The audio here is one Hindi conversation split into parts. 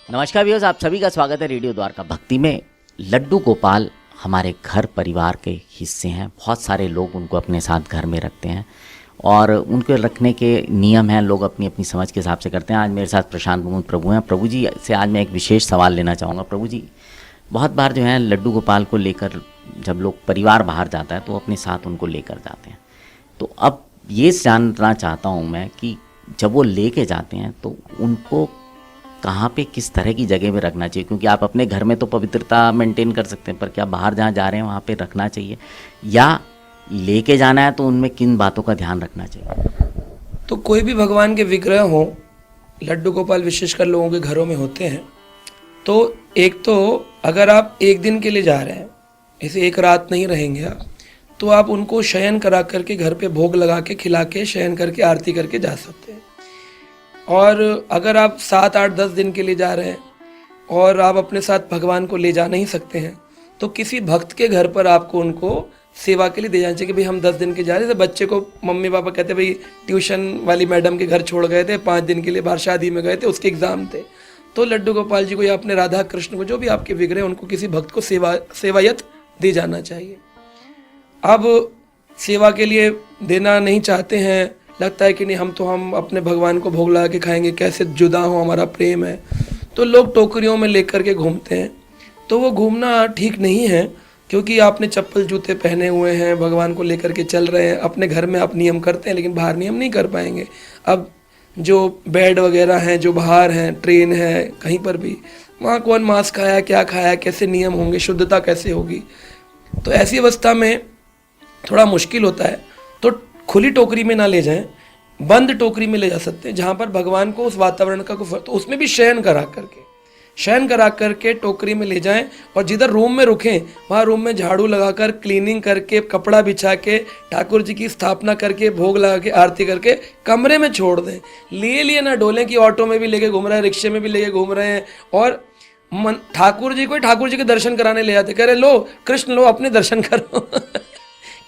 नमस्कार व्यूअर्स, आप सभी का स्वागत है रेडियो द्वारका भक्ति में। लड्डू गोपाल हमारे घर परिवार के हिस्से हैं। बहुत सारे लोग उनको अपने साथ घर में रखते हैं और उनको रखने के नियम हैं, लोग अपनी अपनी समझ के हिसाब से करते हैं। आज मेरे साथ प्रशांत मुकुंद प्रभु हैं। प्रभु जी से आज मैं एक विशेष सवाल लेना चाहूँगा। प्रभु जी, बहुत बार जो है लड्डू गोपाल को लेकर जब लोग परिवार बाहर जाता है तो अपने साथ उनको लेकर जाते हैं। तो अब ये जानना चाहता हूँ मैं कि जब वो लेके जाते हैं तो उनको कहाँ पे किस तरह की जगह में रखना चाहिए, क्योंकि आप अपने घर में तो पवित्रता मेंटेन कर सकते हैं, पर क्या बाहर जहाँ जा रहे हैं वहाँ पे रखना चाहिए या लेके जाना है तो उनमें किन बातों का ध्यान रखना चाहिए? तो कोई भी भगवान के विग्रह हो, लड्डू गोपाल विशेषकर लोगों के घरों में होते हैं। तो एक तो अगर आप एक दिन के लिए जा रहे हैं, ऐसे एक रात नहीं रहेंगे आप, तो आप उनको शयन करा करके घर पे भोग लगा के खिला के शयन करके आरती करके जा सकते हैं। और अगर आप 7, 8, 10 दिन के लिए जा रहे हैं और आप अपने साथ भगवान को ले जा नहीं सकते हैं, तो किसी भक्त के घर पर आपको उनको सेवा के लिए दे जाना चाहिए कि भाई हम 10 दिन के जा रहे थे। बच्चे को मम्मी पापा कहते भाई ट्यूशन वाली मैडम के घर छोड़ गए थे, 5 दिन के लिए बाहर शादी में गए थे, उसके एग्ज़ाम थे, तो लड्डू गोपाल जी को या अपने राधा कृष्ण को, जो भी आपके विग्रह, उनको किसी भक्त को सेवायत दे जाना चाहिए। अब सेवा के लिए देना नहीं चाहते हैं, लगता है कि नहीं हम अपने भगवान को भोग लगा के खाएंगे, कैसे जुदा हो, हमारा प्रेम है, तो लोग टोकरियों में लेकर के घूमते हैं। तो वो घूमना ठीक नहीं है, क्योंकि आपने चप्पल जूते पहने हुए हैं, भगवान को लेकर के चल रहे हैं। अपने घर में आप नियम करते हैं लेकिन बाहर नियम नहीं कर पाएंगे। अब जो बेड वगैरह हैं, जो बाहर हैं, ट्रेन है, कहीं पर भी, वहाँ कौन मांस खाया, क्या खाया, कैसे नियम होंगे, शुद्धता कैसे होगी। तो ऐसी अवस्था में थोड़ा मुश्किल होता है। तो खुली टोकरी में ना ले जाएं, बंद टोकरी में ले जा सकते हैं, जहाँ पर भगवान को उस वातावरण का तो उसमें भी शयन करा करके टोकरी में ले जाएं। और जिधर रूम में रुकें वहाँ रूम में झाड़ू लगाकर, क्लीनिंग करके, कपड़ा बिछा के, ठाकुर जी की स्थापना करके, भोग लगा के, आरती करके कमरे में छोड़ दें। लिए ना डोलें कि ऑटो में भी लेके घूम रहे हैं, रिक्शे में भी लेके घूम रहे हैं। और ठाकुर जी के दर्शन कराने ले जाते, कह रहे लो कृष्ण, लो अपने दर्शन करो।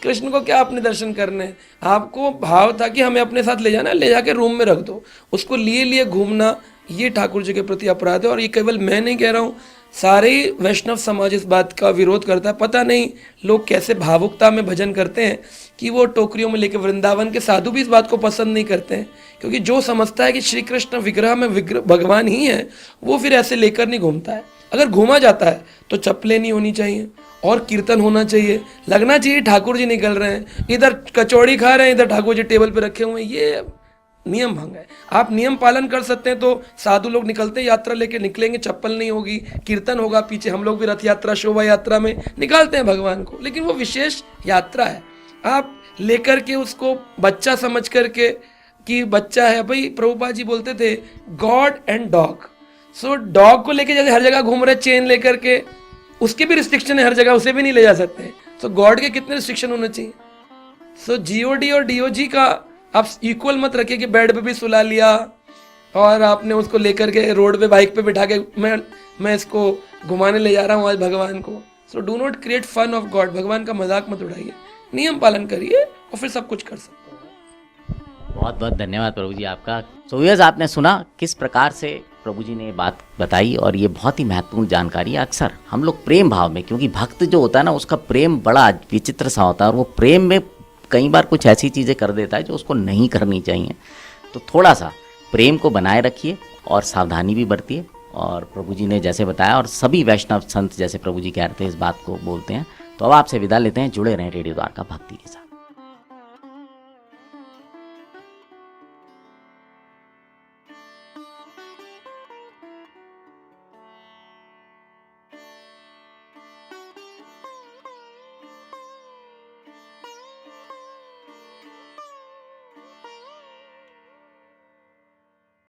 कृष्ण को क्या अपने दर्शन करने, आपको भाव था कि हमें अपने साथ ले जाना, ले जाके रूम में रख दो। उसको लिए घूमना, ये ठाकुर जी के प्रति अपराध है। और ये केवल मैं नहीं कह रहा हूँ, सारे वैष्णव समाज इस बात का विरोध करता है। पता नहीं लोग कैसे भावुकता में भजन करते हैं कि वो टोकरियों में लेके, वृंदावन के साधु भी इस बात को पसंद नहीं करते हैं, क्योंकि जो समझता है कि श्री कृष्ण विग्रह में भगवान ही है, वो फिर ऐसे लेकर नहीं घूमता है। अगर घूमा जाता है तो चप्पलें नहीं होनी चाहिए और कीर्तन होना चाहिए, लगना चाहिए ठाकुर जी निकल रहे हैं, इधर कचौड़ी खा रहे हैं, इधर ठाकुर जी टेबल पे रखे हुए हैं। ये नियम भंग है। आप नियम पालन कर सकते हैं तो साधु लोग निकलते हैं, यात्रा लेके निकलेंगे, चप्पल नहीं होगी, कीर्तन होगा पीछे। हम लोग भी रथ यात्रा, शोभा यात्रा में निकालते हैं भगवान को, लेकिन वो विशेष यात्रा है। आप लेकर के उसको बच्चा समझ करके कि बच्चा है, भाई प्रभुपाद जी बोलते थे God and dog. So dog को लेके जैसे हर जगह घूम रहे चेन लेकर के, उसके भी रिस्ट्रिक्शन है हर जगह, उसे भी नहीं ले जा सकते। तो गॉड के कितने रिस्ट्रिक्शन होने चाहिए। सो जीओडी और डीओजी का आप इक्वल मत रखिए कि बेड पे भी सुला लिया और आपने उसको लेकर के रोड पे बाइक पे बिठा के मैं इसको घुमाने ले जा रहा हूँ आज भगवान को। So do not create fun of god. भगवान का मजाक मत उड़ाइए, नियम पालन करिए और फिर सब कुछ कर सकते हो। बहुत बहुत धन्यवाद प्रभु जी आपका। तो व्यूअर्स, आपने सुना किस प्रकार से प्रभु जी ने ये बात बताई और ये बहुत ही महत्वपूर्ण जानकारी है। अक्सर हम लोग प्रेम भाव में, क्योंकि भक्त जो होता है ना, उसका प्रेम बड़ा विचित्र सा होता है और वो प्रेम में कई बार कुछ ऐसी चीज़ें कर देता है जो उसको नहीं करनी चाहिए। तो थोड़ा सा प्रेम को बनाए रखिए और सावधानी भी बरतिए। और प्रभु जी ने जैसे बताया, और सभी वैष्णव संत जैसे प्रभु जी कह रहे थे इस बात को बोलते हैं। तो अब आपसे विदा लेते हैं, जुड़े रहें रेडियो द्वारका भक्ति के साथ।